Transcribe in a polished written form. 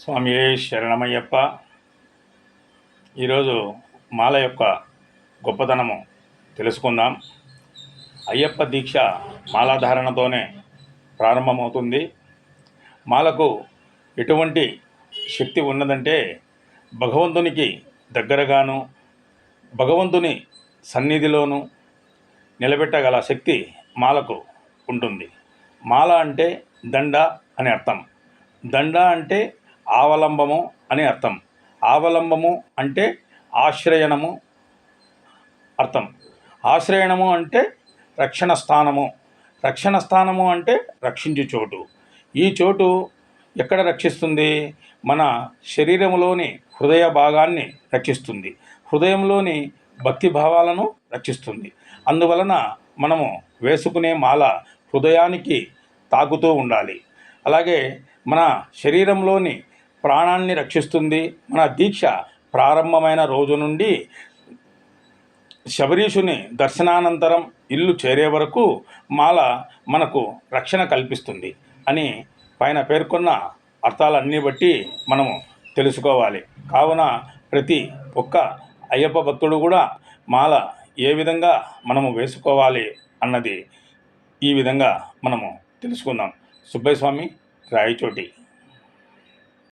స్వామియే శరణమయ్యప్ప. ఈరోజు మాల యొక్క గొప్పతనము తెలుసుకుందాం. అయ్యప్ప దీక్ష మాలాధారణతోనే ప్రారంభమవుతుంది. మాలకు ఎటువంటి శక్తి ఉన్నదంటే భగవంతునికి దగ్గరగాను భగవంతుని సన్నిధిలోను నిలబెట్టగల శక్తి మాలకు ఉంటుంది. మాల అంటే దండ అని అర్థం. దండ అంటే ఆవలంబము అని అర్థం. ఆవలంబము అంటే ఆశ్రయణము అర్థం. ఆశ్రయణము అంటే రక్షణ స్థానము. రక్షణ స్థానము అంటే రక్షించు చోటు. ఈ చోటు ఎక్కడ రక్షిస్తుంది? మన శరీరంలోని హృదయ భాగాన్ని రక్షిస్తుంది. హృదయంలోని భక్తి భావాలను రక్షిస్తుంది. అందువలన మనము వేసుకునే మాల హృదయానికి తాకుతూ ఉండాలి. అలాగే మన శరీరంలోని ప్రాణాన్ని రక్షిస్తుంది. మన దీక్ష ప్రారంభమైన రోజు నుండి శబరీషుని దర్శనానంతరం ఇల్లు చేరే వరకు మాల మనకు రక్షణ కల్పిస్తుంది అని పైన పేర్కొన్న అర్థాలన్నీ బట్టి మనము తెలుసుకోవాలి. కావున ప్రతి ఒక్క అయ్యప్ప భక్తుడు కూడా మాల ఏ విధంగా మనము వేసుకోవాలి అన్నది ఈ విధంగా మనము తెలుసుకుందాం. సుబ్బయ్య స్వామి, రాయచోటి.